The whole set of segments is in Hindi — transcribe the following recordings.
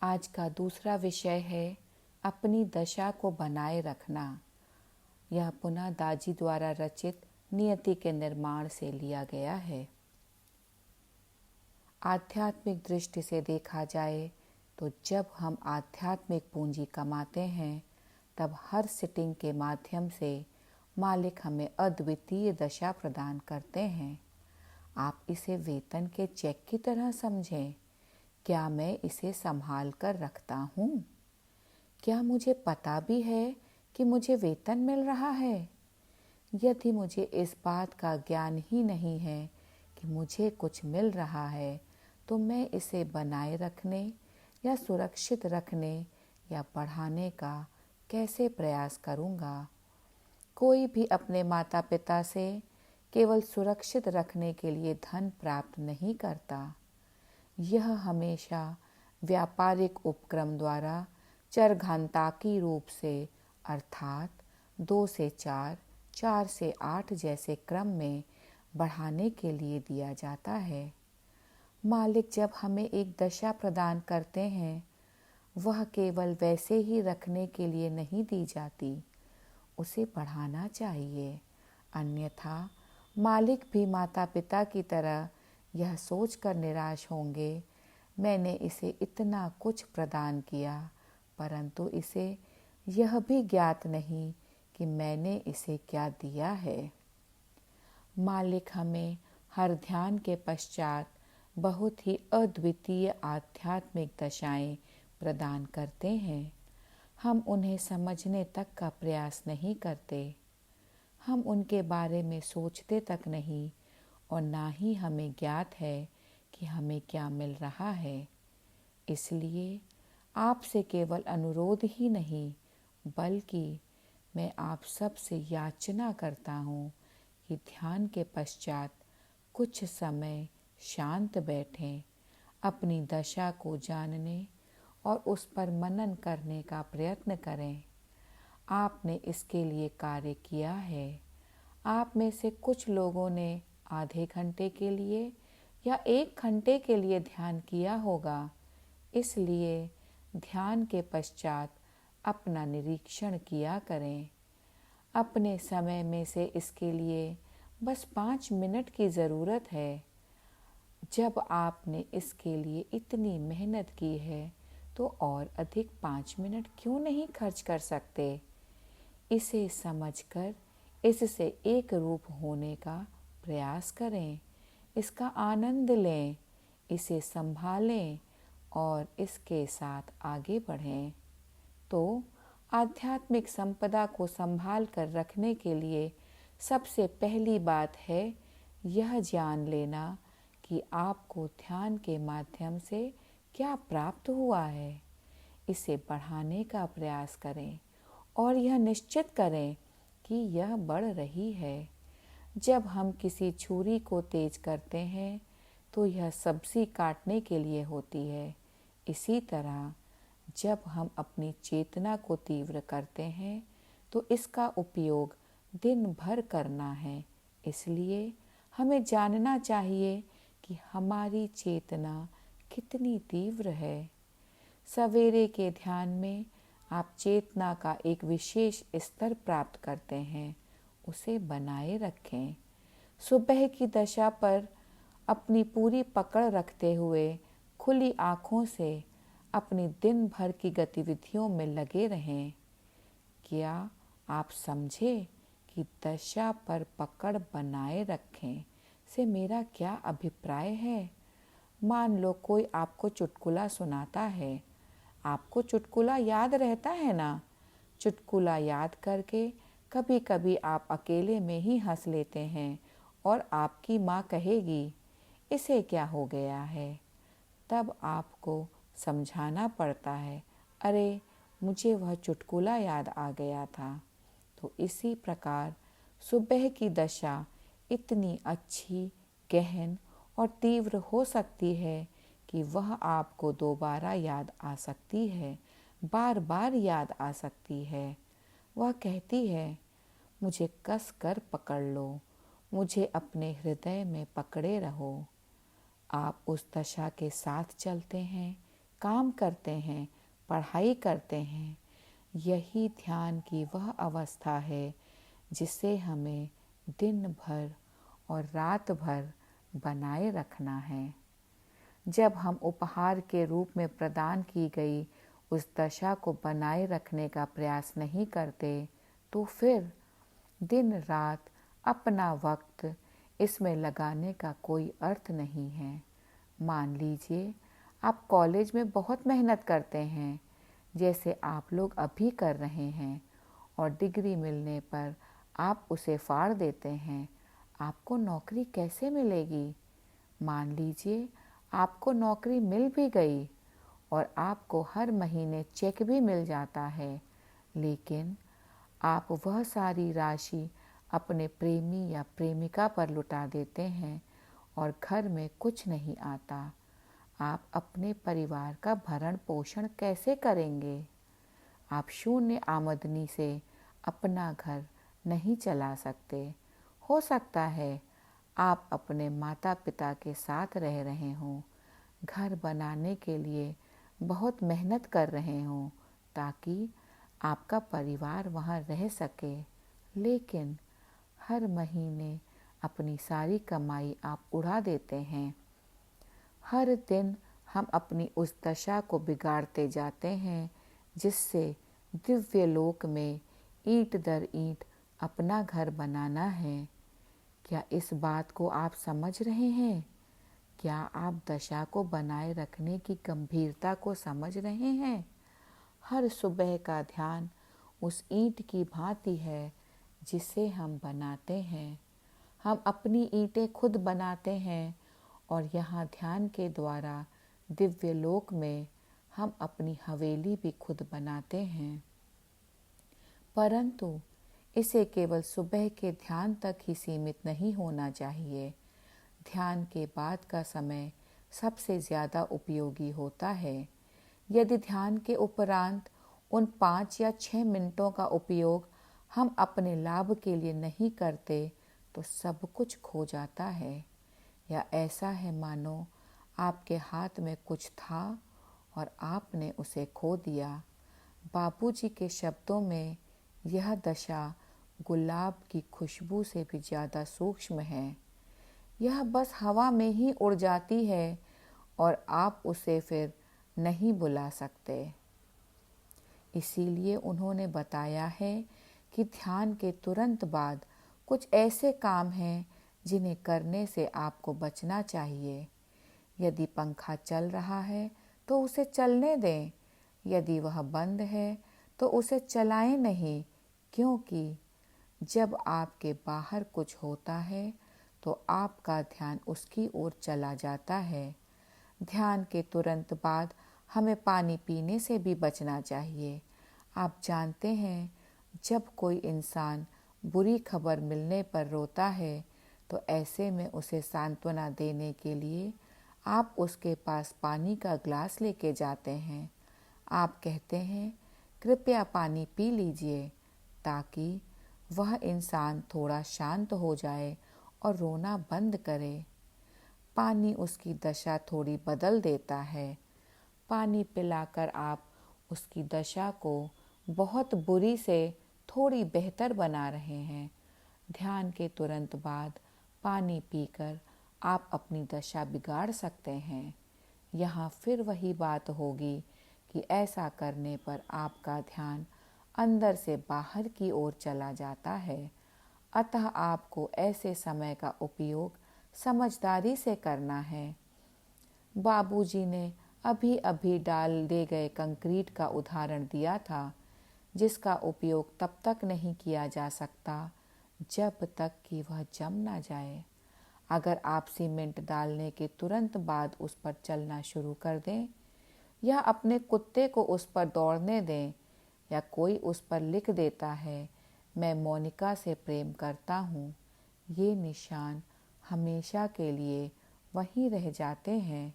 आज का दूसरा विषय है अपनी दशा को बनाए रखना। यह पुनः दाजी द्वारा रचित नियति के निर्माण से लिया गया है। आध्यात्मिक दृष्टि से देखा जाए तो जब हम आध्यात्मिक पूंजी कमाते हैं तब हर सिटिंग के माध्यम से मालिक हमें अद्वितीय दशा प्रदान करते हैं। आप इसे वेतन के चेक की तरह समझें। क्या मैं इसे संभाल कर रखता हूँ? क्या मुझे पता भी है कि मुझे वेतन मिल रहा है? यदि मुझे इस बात का ज्ञान ही नहीं है कि मुझे कुछ मिल रहा है, तो मैं इसे बनाए रखने या सुरक्षित रखने या बढ़ाने का कैसे प्रयास करूँगा? कोई भी अपने माता पिता से केवल सुरक्षित रखने के लिए धन प्राप्त नहीं करता। यह हमेशा व्यापारिक उपक्रम द्वारा चरघांताकी रूप से अर्थात 2 से 4, 4 से 8 जैसे क्रम में बढ़ाने के लिए दिया जाता है। मालिक जब हमें एक दशा प्रदान करते हैं, वह केवल वैसे ही रखने के लिए नहीं दी जाती, उसे बढ़ाना चाहिए। अन्यथा मालिक भी माता पिता की तरह यह सोचकर निराश होंगे, मैंने इसे इतना कुछ प्रदान किया परंतु इसे यह भी ज्ञात नहीं कि मैंने इसे क्या दिया है। मालिक हमें हर ध्यान के पश्चात बहुत ही अद्वितीय आध्यात्मिक दशाएं प्रदान करते हैं। हम उन्हें समझने तक का प्रयास नहीं करते। हम उनके बारे में सोचते तक नहीं और ना ही हमें ज्ञात है कि हमें क्या मिल रहा है। इसलिए आपसे केवल अनुरोध ही नहीं बल्कि मैं आप सब से याचना करता हूँ कि ध्यान के पश्चात कुछ समय शांत बैठें, अपनी दशा को जानने और उस पर मनन करने का प्रयत्न करें। आपने इसके लिए कार्य किया है। आप में से कुछ लोगों ने आधे घंटे के लिए या 1 घंटे के लिए ध्यान किया होगा। इसलिए ध्यान के पश्चात अपना निरीक्षण किया करें। अपने समय में से इसके लिए बस 5 मिनट की ज़रूरत है। जब आपने इसके लिए इतनी मेहनत की है तो और अधिक 5 मिनट क्यों नहीं खर्च कर सकते? इसे समझकर इससे एक रूप होने का प्रयास करें, इसका आनंद लें, इसे संभालें और इसके साथ आगे बढ़ें। तो आध्यात्मिक संपदा को संभाल कर रखने के लिए सबसे पहली बात है यह जान लेना कि आपको ध्यान के माध्यम से क्या प्राप्त हुआ है। इसे बढ़ाने का प्रयास करें और यह निश्चित करें कि यह बढ़ रही है। जब हम किसी छुरी को तेज करते हैं तो यह सब्जी काटने के लिए होती है। इसी तरह जब हम अपनी चेतना को तीव्र करते हैं तो इसका उपयोग दिन भर करना है। इसलिए हमें जानना चाहिए कि हमारी चेतना कितनी तीव्र है। सवेरे के ध्यान में आप चेतना का एक विशेष स्तर प्राप्त करते हैं, उसे बनाए रखें। सुबह की दशा पर अपनी पूरी पकड़ रखते हुए खुली आँखों से अपनी दिन भर की गतिविधियों में लगे रहें। क्या आप समझे कि दशा पर पकड़ बनाए रखें से मेरा क्या अभिप्राय है? मान लो कोई आपको चुटकुला सुनाता है। आपको चुटकुला याद रहता है ना? चुटकुला याद करके कभी कभी आप अकेले में ही हंस लेते हैं और आपकी माँ कहेगी, इसे क्या हो गया है? तब आपको समझाना पड़ता है, अरे मुझे वह चुटकुला याद आ गया था। तो इसी प्रकार सुबह की दशा इतनी अच्छी, गहन और तीव्र हो सकती है कि वह आपको दोबारा याद आ सकती है, बार बार याद आ सकती है। वह कहती है, मुझे कस कर पकड़ लो, मुझे अपने हृदय में पकड़े रहो। आप उस दशा के साथ चलते हैं, काम करते हैं, पढ़ाई करते हैं, यही ध्यान की वह अवस्था है जिसे हमें दिन भर और रात भर बनाए रखना है। जब हम उपहार के रूप में प्रदान की गई उस दशा को बनाए रखने का प्रयास नहीं करते, तो फिर दिन रात अपना वक्त इसमें लगाने का कोई अर्थ नहीं है। मान लीजिए आप कॉलेज में बहुत मेहनत करते हैं, जैसे आप लोग अभी कर रहे हैं, और डिग्री मिलने पर आप उसे फाड़ देते हैं। आपको नौकरी कैसे मिलेगी? मान लीजिए आपको नौकरी मिल भी गई और आपको हर महीने चेक भी मिल जाता है, लेकिन आप वह सारी राशि अपने प्रेमी या प्रेमिका पर लुटा देते हैं और घर में कुछ नहीं आता। आप अपने परिवार का भरण पोषण कैसे करेंगे? आप शून्य आमदनी से अपना घर नहीं चला सकते। हो सकता है आप अपने माता पिता के साथ रह रहे हों, घर बनाने के लिए बहुत मेहनत कर रहे हों ताकि आपका परिवार वहाँ रह सके, लेकिन हर महीने अपनी सारी कमाई आप उड़ा देते हैं। हर दिन हम अपनी उस दशा को बिगाड़ते जाते हैं जिससे दिव्य लोक में ईंट दर ईंट अपना घर बनाना है। क्या इस बात को आप समझ रहे हैं? क्या आप दशा को बनाए रखने की गंभीरता को समझ रहे हैं? हर सुबह का ध्यान उस ईंट की भांति है जिसे हम बनाते हैं। हम अपनी ईंटें खुद बनाते हैं और यहाँ ध्यान के द्वारा दिव्य लोक में हम अपनी हवेली भी खुद बनाते हैं। परंतु इसे केवल सुबह के ध्यान तक ही सीमित नहीं होना चाहिए। ध्यान के बाद का समय सबसे ज़्यादा उपयोगी होता है। यदि ध्यान के उपरांत उन 5 या 6 मिनटों का उपयोग हम अपने लाभ के लिए नहीं करते तो सब कुछ खो जाता है। या ऐसा है मानो आपके हाथ में कुछ था और आपने उसे खो दिया। बाबूजी के शब्दों में यह दशा गुलाब की खुशबू से भी ज़्यादा सूक्ष्म है। यह बस हवा में ही उड़ जाती है और आप उसे फिर नहीं बुला सकते। इसीलिए उन्होंने बताया है कि ध्यान के तुरंत बाद कुछ ऐसे काम हैं जिन्हें करने से आपको बचना चाहिए। यदि पंखा चल रहा है तो उसे चलने दें, यदि वह बंद है तो उसे चलाएं नहीं, क्योंकि जब आपके बाहर कुछ होता है तो आपका ध्यान उसकी ओर चला जाता है। ध्यान के तुरंत बाद हमें पानी पीने से भी बचना चाहिए। आप जानते हैं, जब कोई इंसान बुरी खबर मिलने पर रोता है तो ऐसे में उसे सांत्वना देने के लिए आप उसके पास पानी का ग्लास लेके जाते हैं। आप कहते हैं, कृपया पानी पी लीजिए, ताकि वह इंसान थोड़ा शांत हो जाए और रोना बंद करे। पानी उसकी दशा थोड़ी बदल देता है। पानी पिलाकर आप उसकी दशा को बहुत बुरी से थोड़ी बेहतर बना रहे हैं। ध्यान के तुरंत बाद पानी पीकर आप अपनी दशा बिगाड़ सकते हैं। यहाँ फिर वही बात होगी कि ऐसा करने पर आपका ध्यान अंदर से बाहर की ओर चला जाता है। अतः आपको ऐसे समय का उपयोग समझदारी से करना है। बाबूजी ने अभी अभी डाल दे गए कंक्रीट का उदाहरण दिया था, जिसका उपयोग तब तक नहीं किया जा सकता जब तक कि वह जम ना जाए। अगर आप सीमेंट डालने के तुरंत बाद उस पर चलना शुरू कर दें, या अपने कुत्ते को उस पर दौड़ने दें, या कोई उस पर लिख देता है, मैं मोनिका से प्रेम करता हूँ, ये निशान हमेशा के लिए वहीं रह जाते हैं।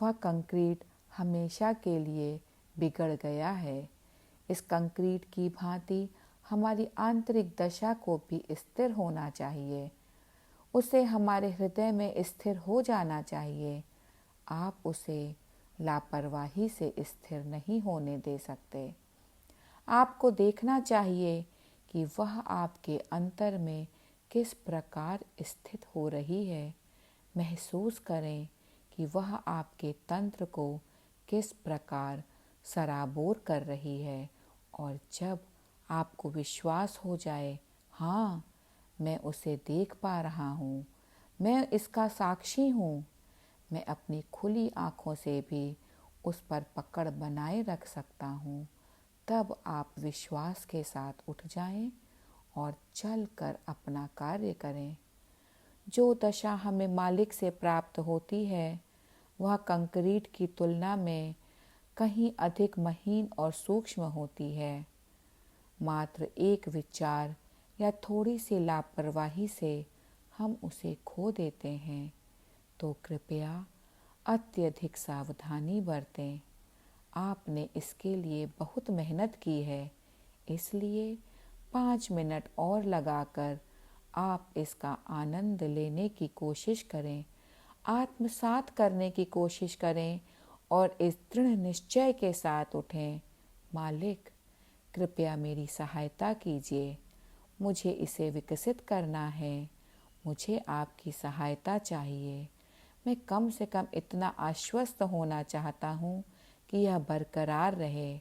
वह कंक्रीट हमेशा के लिए बिगड़ गया है। इस कंक्रीट की भांति हमारी आंतरिक दशा को भी स्थिर होना चाहिए। उसे हमारे हृदय में स्थिर हो जाना चाहिए। आप उसे लापरवाही से स्थिर नहीं होने दे सकते। आपको देखना चाहिए कि वह आपके अंतर में किस प्रकार स्थित हो रही है। महसूस करें कि वह आपके तंत्र को किस प्रकार सराबोर कर रही है। और जब आपको विश्वास हो जाए, हाँ, मैं उसे देख पा रहा हूँ, मैं इसका साक्षी हूँ, मैं अपनी खुली आँखों से भी उस पर पकड़ बनाए रख सकता हूँ, तब आप विश्वास के साथ उठ जाएं और चल कर अपना कार्य करें। जो दशा हमें मालिक से प्राप्त होती है वह कंक्रीट की तुलना में कहीं अधिक महीन और सूक्ष्म होती है। मात्र एक विचार या थोड़ी सी लापरवाही से हम उसे खो देते हैं। तो कृपया अत्यधिक सावधानी बरतें। आपने इसके लिए बहुत मेहनत की है, इसलिए 5 मिनट और लगाकर आप इसका आनंद लेने की कोशिश करें, आत्मसात करने की कोशिश करें और इस दृढ़ निश्चय के साथ उठें, मालिक, कृपया मेरी सहायता कीजिए, मुझे इसे विकसित करना है, मुझे आपकी सहायता चाहिए। मैं कम से कम इतना आश्वस्त होना चाहता हूँ कि यह बरकरार रहे।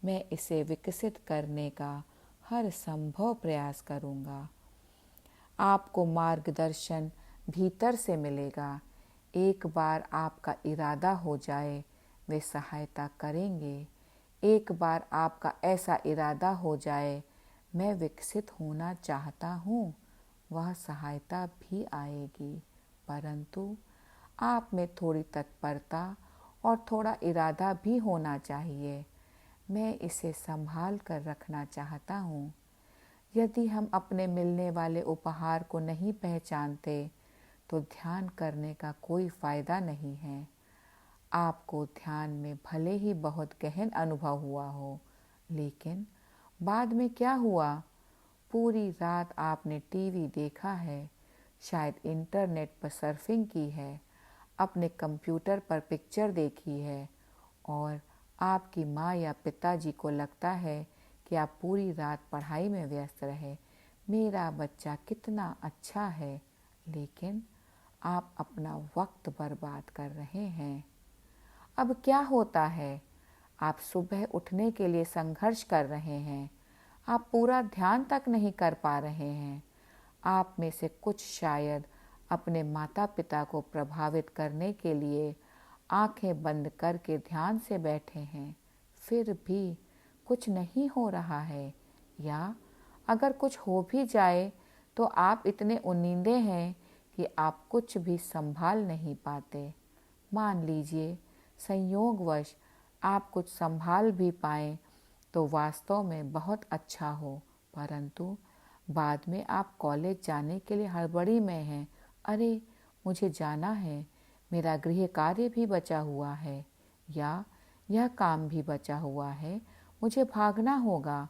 मैं इसे विकसित करने का हर संभव प्रयास करूँगा। आपको मार्गदर्शन भीतर से मिलेगा। एक बार आपका इरादा हो जाए, वे सहायता करेंगे। एक बार आपका ऐसा इरादा हो जाए, मैं विकसित होना चाहता हूँ, वह सहायता भी आएगी। परंतु आप में थोड़ी तत्परता और थोड़ा इरादा भी होना चाहिए। मैं इसे संभाल कर रखना चाहता हूँ। यदि हम अपने मिलने वाले उपहार को नहीं पहचानते तो ध्यान करने का कोई फायदा नहीं है। आपको ध्यान में भले ही बहुत गहन अनुभव हुआ हो, लेकिन बाद में क्या हुआ? पूरी रात आपने टीवी देखा है, शायद इंटरनेट पर सर्फिंग की है, अपने कंप्यूटर पर पिक्चर देखी है और आपकी माँ या पिताजी को लगता है कि आप पूरी रात पढ़ाई में व्यस्त रहे। मेरा बच्चा कितना अच्छा है, लेकिन आप अपना वक्त बर्बाद कर रहे हैं। अब क्या होता है? आप सुबह उठने के लिए संघर्ष कर रहे हैं। आप पूरा ध्यान तक नहीं कर पा रहे हैं। आप में से कुछ शायद अपने माता पिता को प्रभावित करने के लिए आंखें बंद करके ध्यान से बैठे हैं, फिर भी कुछ नहीं हो रहा है, या अगर कुछ हो भी जाए तो आप इतने उन्नीदे हैं कि आप कुछ भी संभाल नहीं पाते। मान लीजिए संयोगवश आप कुछ संभाल भी पाएं तो वास्तव में बहुत अच्छा हो, परंतु बाद में आप कॉलेज जाने के लिए हड़बड़ी में हैं। अरे, मुझे जाना है, मेरा गृह कार्य भी बचा हुआ है, या यह काम भी बचा हुआ है, मुझे भागना होगा।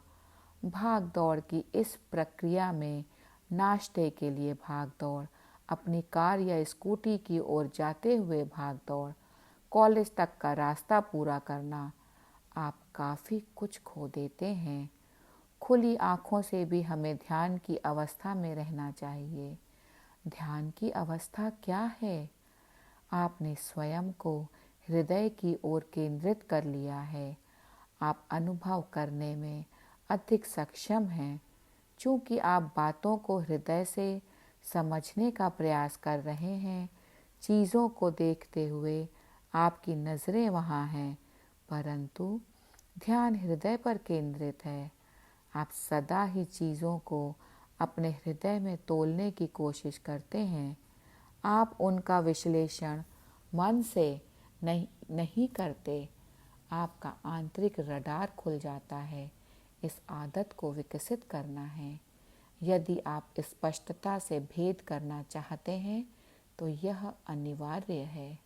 भाग दौड़ की इस प्रक्रिया में नाश्ते के लिए भाग दौड़, अपनी कार या स्कूटी की ओर जाते हुए भाग दौड़, कॉलेज तक का रास्ता पूरा करना, आप काफ़ी कुछ खो देते हैं। खुली आँखों से भी हमें ध्यान की अवस्था में रहना चाहिए। ध्यान की अवस्था क्या है? आपने स्वयं को हृदय की ओर केंद्रित कर लिया है। आप अनुभव करने में अधिक सक्षम हैं, चूँकि आप बातों को हृदय से समझने का प्रयास कर रहे हैं। चीज़ों को देखते हुए आपकी नज़रें वहाँ हैं, परंतु ध्यान हृदय पर केंद्रित है। आप सदा ही चीज़ों को अपने हृदय में तोलने की कोशिश करते हैं। आप उनका विश्लेषण मन से नहीं करते। आपका आंतरिक रडार खुल जाता है। इस आदत को विकसित करना है। यदि आप स्पष्टता से भेद करना चाहते हैं तो यह अनिवार्य है।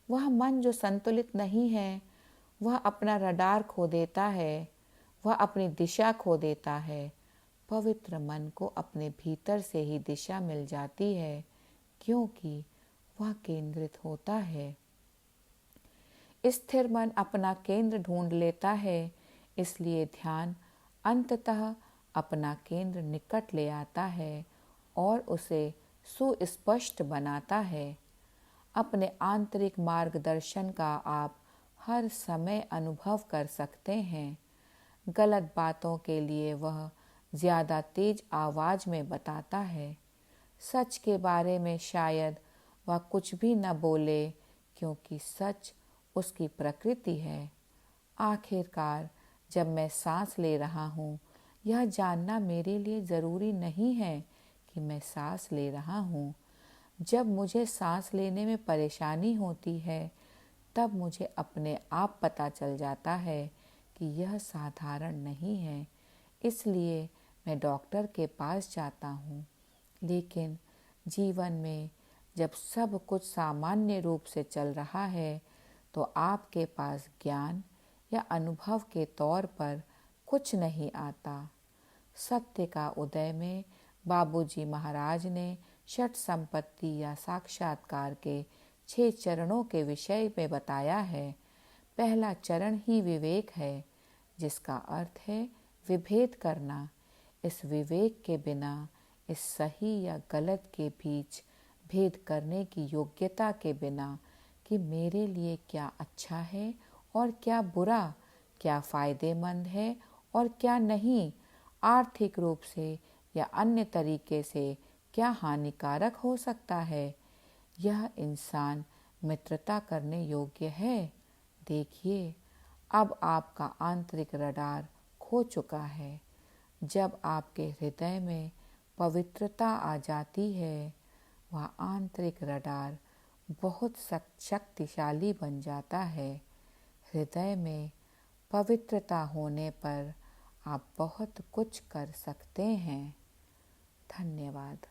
वह मन जो संतुलित नहीं है, वह अपना रडार खो देता है, वह अपनी दिशा खो देता है। पवित्र मन को अपने भीतर से ही दिशा मिल जाती है, क्योंकि वह केंद्रित होता है। स्थिर मन अपना केंद्र ढूंढ लेता है, इसलिए ध्यान अंततः अपना केंद्र निकट ले आता है और उसे सुस्पष्ट बनाता है। अपने आंतरिक मार्गदर्शन का आप हर समय अनुभव कर सकते हैं। गलत बातों के लिए वह ज़्यादा तेज आवाज़ में बताता है। सच के बारे में शायद वह कुछ भी न बोले, क्योंकि सच उसकी प्रकृति है। आखिरकार जब मैं सांस ले रहा हूँ, यह जानना मेरे लिए ज़रूरी नहीं है कि मैं सांस ले रहा हूँ। जब मुझे सांस लेने में परेशानी होती है, तब मुझे अपने आप पता चल जाता है कि यह साधारण नहीं है, इसलिए मैं डॉक्टर के पास जाता हूँ। लेकिन जीवन में जब सब कुछ सामान्य रूप से चल रहा है, तो आपके पास ज्ञान या अनुभव के तौर पर कुछ नहीं आता। सत्य का उदय में बाबूजी महाराज ने षट संपत्ति या साक्षात्कार के 6 चरणों के विषय में बताया है। पहला चरण ही विवेक है, जिसका अर्थ है विभेद करना। इस विवेक के बिना इस सही या गलत के बीच भेद करने की योग्यता के बिना कि मेरे लिए क्या अच्छा है और क्या बुरा, क्या फ़ायदेमंद है और क्या नहीं, आर्थिक रूप से या अन्य तरीके से क्या हानिकारक हो सकता है, यह इंसान मित्रता करने योग्य है। देखिए, अब आपका आंतरिक रडार खो चुका है। जब आपके हृदय में पवित्रता आ जाती है, वह आंतरिक रडार बहुत शक्तिशाली बन जाता है। हृदय में पवित्रता होने पर आप बहुत कुछ कर सकते हैं। धन्यवाद।